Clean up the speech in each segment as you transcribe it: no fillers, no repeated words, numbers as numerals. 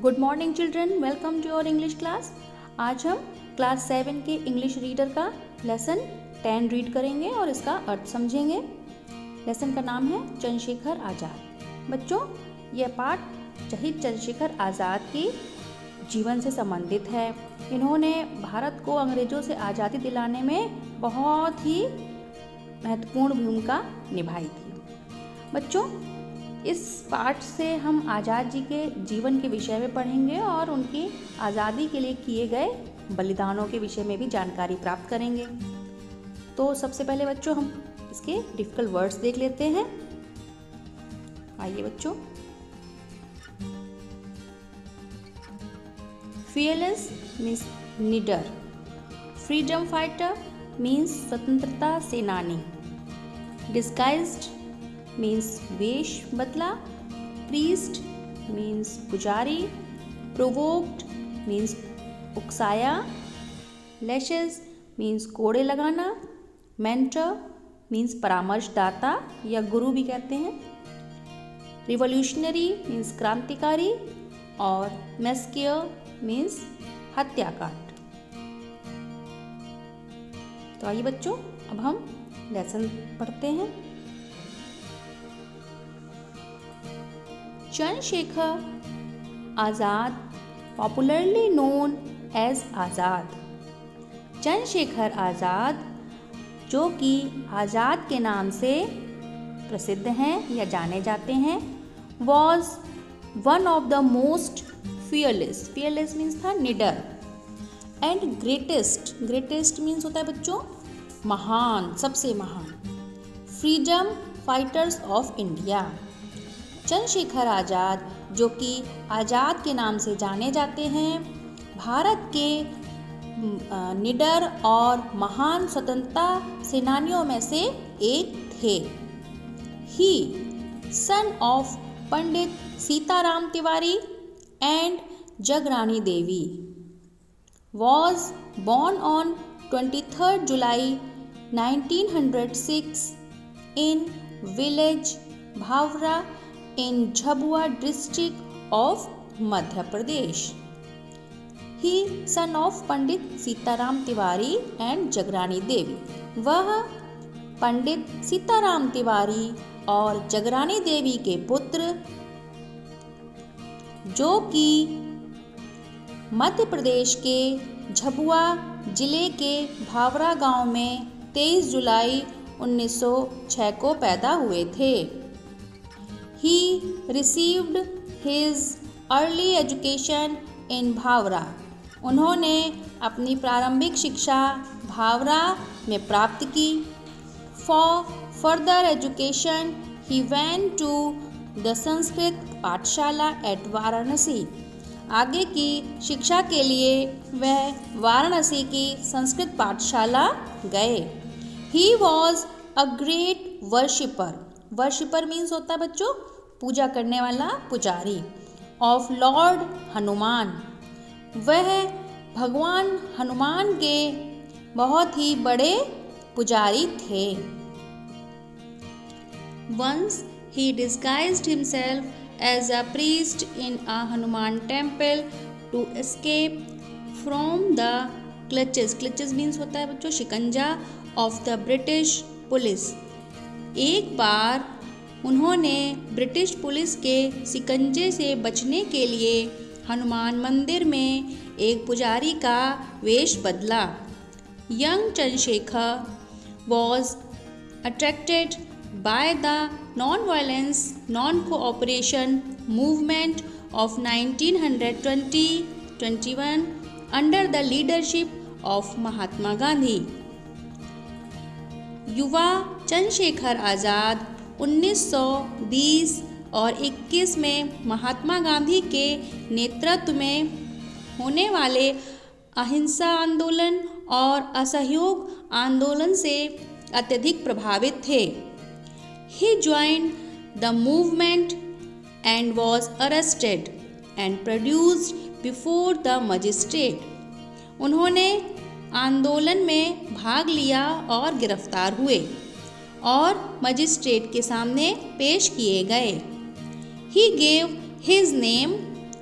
Good morning children, welcome to your English class. आज हम class 7 के इंग्लिश रीडर का लेसन 10 रीड करेंगे और इसका अर्थ समझेंगे। लेसन का नाम है चंद्रशेखर आज़ाद। बच्चों, यह पाठ शहीद चंद्रशेखर आज़ाद के जीवन से संबंधित है। इन्होंने भारत को अंग्रेज़ों से आज़ादी दिलाने में बहुत ही महत्वपूर्ण भूमिका निभाई थी। बच्चों, इस पाठ से हम आज़ाद जी के जीवन के विषय में पढ़ेंगे और उनकी आज़ादी के लिए किए गए बलिदानों के विषय में भी जानकारी प्राप्त करेंगे। तो सबसे पहले बच्चों हम इसके डिफिकल्ट वर्ड्स देख लेते हैं। आइए बच्चों। फियरलेस मीन्स निडर, फ्रीडम फाइटर मीन्स स्वतंत्रता सेनानी, डिस्गाइज्ड मीन्स वेश बदला, प्रीस्ट मीन्स पुजारी, प्रोवोक्ड मीन्स उकसाया, लैशेस मीन्स कोड़े लगाना, मेंटर मीन्स परामर्शदाता या गुरु भी कहते हैं, रिवॉल्यूशनरी मीन्स क्रांतिकारी और मैस्कियर मीन्स हत्याकांड। तो आइए बच्चों, अब हम लेसन पढ़ते हैं। Chandrashekhar Azad, popularly known as आज़ाद। चंद्रशेखर आज़ाद, जो कि आज़ाद के नाम से प्रसिद्ध हैं या जाने जाते हैं, was one of the most fearless, fearless means था निडर, एंड ग्रेटेस्ट, ग्रेटेस्ट मीन्स होता है बच्चों महान, सबसे महान, freedom fighters of India. Chandrashekhar Azad, जो कि आज़ाद के नाम से जाने जाते हैं, भारत के निडर और महान स्वतंत्रता सेनानियों में से एक थे। He son of Pandit Sitaram Tiwari and Jagrani Devi, was born on 23rd July 1906 in village Bhavra in Jhabua district of Madhya Pradesh. He son of Pandit Sitaram Tiwari and Jagrani Devi, वह पंडित सीताराम तिवारी और जगरानी देवी के पुत्र, जो कि मध्य प्रदेश के झबुआ जिले के भावरा गांव में 23 जुलाई 1906 को पैदा हुए थे। He received his early education in भावरा, उन्होंने अपनी प्रारंभिक शिक्षा भावरा में प्राप्त की। For further education he went to the Sanskrit पाठशाला at वाराणसी, आगे की शिक्षा के लिए वह वाराणसी की संस्कृत पाठशाला गए। He was a great worshipper, worshipper means होता है बच्चों पूजा करने वाला, पुजारी, ऑफ लॉर्ड हनुमान, वह भगवान हनुमान के बहुत ही बड़े पुजारी थे। Once he disguised himself as a priest in a Hanuman temple to escape from the clutches, clutches means होता है बच्चों शिकंजा, of the British police। एक बार उन्होंने ब्रिटिश पुलिस के शिकंजे से बचने के लिए हनुमान मंदिर में एक पुजारी का वेश बदला। Young Chandrashekhar was attracted by the non-violence, non-cooperation movement of 1920-21 under the leadership of Mahatma Gandhi. युवा चंद्रशेखर आज़ाद 1920 और 21 में महात्मा गांधी के नेतृत्व में होने वाले अहिंसा आंदोलन और असहयोग आंदोलन से अत्यधिक प्रभावित थे। He joined the movement and was arrested and produced before the magistrate। उन्होंने आंदोलन में भाग लिया और गिरफ्तार हुए और मजिस्ट्रेट के सामने पेश किए गए। He gave his name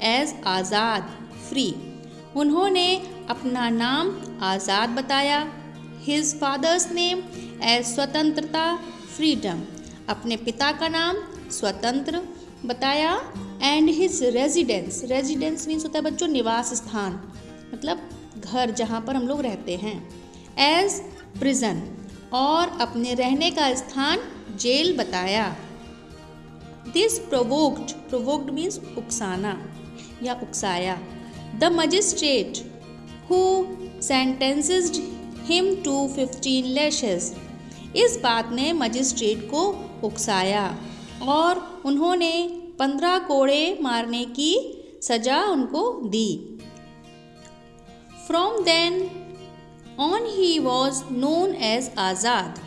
as Azad free. उन्होंने अपना नाम आज़ाद बताया। His father's name as Swatantrata freedom. अपने पिता का नाम स्वतंत्र बताया। And his residence, residence means होता है बच्चों निवास स्थान, मतलब घर जहाँ पर हम लोग रहते हैं, एज प्रिजन, और अपने रहने का स्थान जेल बताया। दिस प्रोवोक्ड, प्रोवोक्ड मीन्स उकसाना या उकसाया, the magistrate who sentenced him to 15 lashes. इस बात ने मजिस्ट्रेट को उकसाया और उन्होंने 15 कोड़े मारने की सजा उनको दी। From then on he was known as Azad.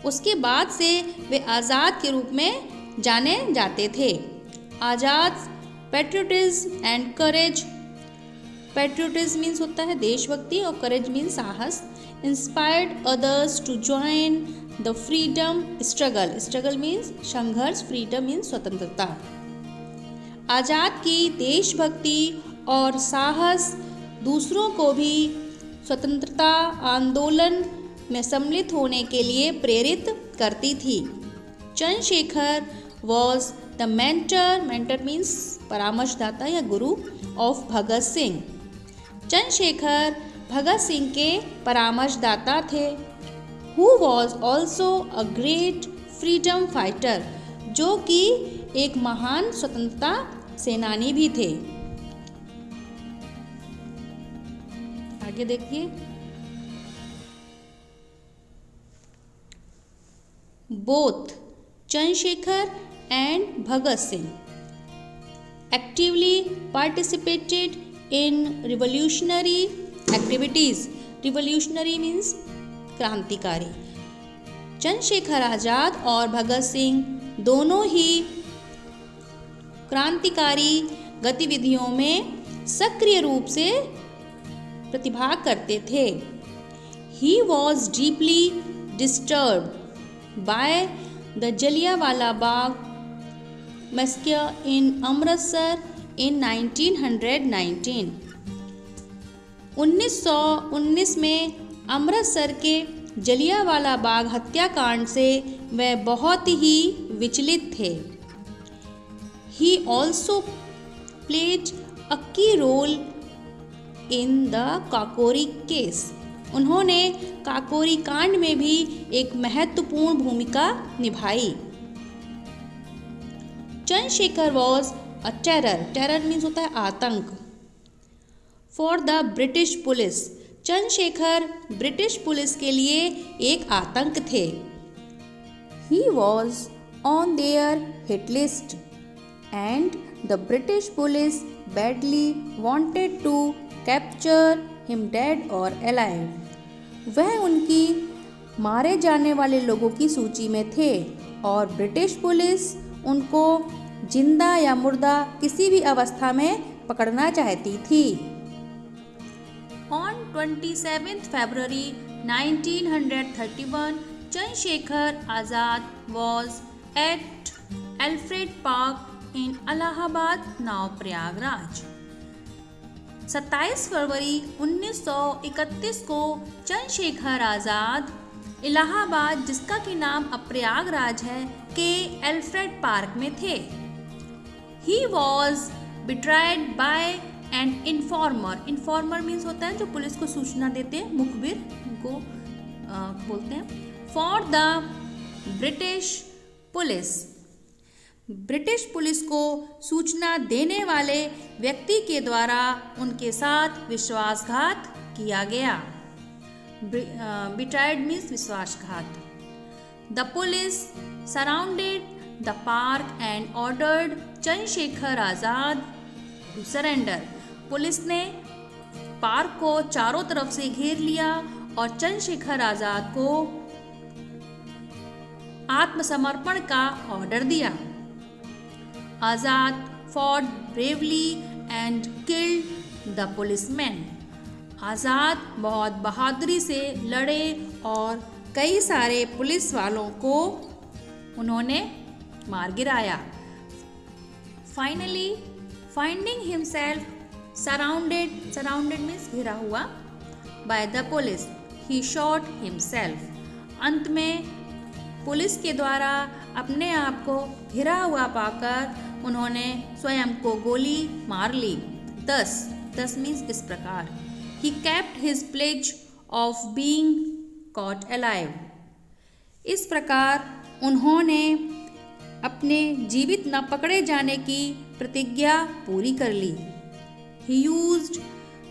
उसके बाद से वे आज़ाद के रूप में जाने जाते थे। Azad patriotism and courage, patriotism means होता है देशभक्ति और करेज मीन्स साहस, inspired others to join the freedom struggle, struggle means संघर्ष, फ्रीडम मीन्स स्वतंत्रता। आज़ाद की देशभक्ति और साहस दूसरों को भी स्वतंत्रता आंदोलन में सम्मिलित होने के लिए प्रेरित करती थी। Chandrashekhar was the mentor, mentor means परामर्शदाता या गुरु, ऑफ भगत सिंह। चंद्रशेखर भगत सिंह के परामर्शदाता थे। Who was also a great freedom fighter, जो कि एक महान स्वतंत्रता सेनानी भी थे। आगे देखिए, both Chandrashekhar and Bhagat Singh actively participated in revolutionary activities. Revolutionary means क्रांतिकारी। चंद्रशेखर आज़ाद और भगत सिंह दोनों ही क्रांतिकारी गतिविधियों में सक्रिय रूप से प्रतिभाग करते थे। He was deeply disturbed by the Jallianwala Bagh massacre in Amritsar in 1919। 1919 में अमृतसर के जलियांवाला बाग हत्याकांड से वह बहुत ही विचलित थे। He also played a key role in the Kakori case. उन्होंने काकोरी कांड में भी एक महत्वपूर्ण भूमिका निभाई। Chandrashekhar was a terror, terror means होता है आतंक, for the British police. Chandrashekhar British police के लिए एक आतंक थे। He was on their hit list and the British police badly wanted to capture him dead और अलाइव। वह उनकी मारे जाने वाले लोगों की सूची में थे और ब्रिटिश पुलिस उनको जिंदा या मुर्दा किसी भी अवस्था में पकड़ना चाहती थी। On 27 February 1931 Chandrashekhar Azad was at Alfred park in Allahabad, now Prayagraj. 27 फरवरी 1931 को चंद्रशेखर आज़ाद इलाहाबाद, जिसका कि नाम अब प्रयागराज है, के एल्फ्रेड पार्क में थे। He was betrayed by an informer. Informer means होता है जो पुलिस को सूचना देते हैं, मुखबिर को बोलते हैं। For the British police, British police को सूचना देने वाले व्यक्ति के द्वारा उनके साथ विश्वासघात किया गया। बिट्राइड मीन्स विश्वासघात। The police surrounded the park and ordered Chandrashekhar Azad to surrender. Police ने पार्क को चारों तरफ से घेर लिया और चंद्रशेखर आज़ाद को आत्मसमर्पण का ऑर्डर दिया। Azad fought bravely and killed the policeman. Azad बहुत बहादुरी से लड़े और कई सारे पुलिस वालों को उन्होंने मार गिराया। Finally finding himself surrounded means घिरा हुआ, by the police he shot himself. अंत में पुलिस के द्वारा अपने आप को घिरा हुआ पाकर उन्होंने स्वयं को गोली मार ली। दस मीन्स इस प्रकार। He kept his pledge of being caught alive. इस प्रकार उन्होंने अपने जीवित न पकड़े जाने की प्रतिज्ञा पूरी कर ली। He used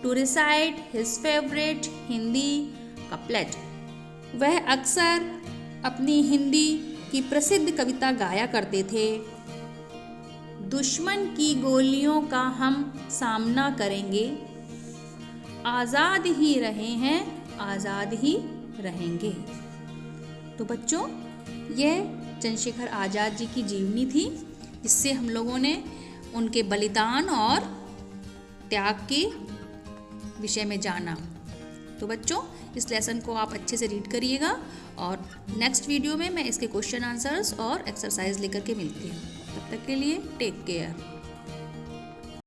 to recite his favourite Hindi couplet. वह अक्सर अपनी हिंदी की प्रसिद्ध कविता गाया करते थे। दुश्मन की गोलियों का हम सामना करेंगे, आज़ाद ही रहे हैं, आज़ाद ही रहेंगे। तो बच्चों, यह चंद्रशेखर आज़ाद जी की जीवनी थी, जिससे हम लोगों ने उनके बलिदान और त्याग के विषय में जाना। तो बच्चों, इस लेसन को आप अच्छे से रीड करिएगा और नेक्स्ट वीडियो में मैं इसके क्वेश्चन आंसर्स और एक्सरसाइज लेकर के मिलती हूँ। तब तक के लिए टेक केयर।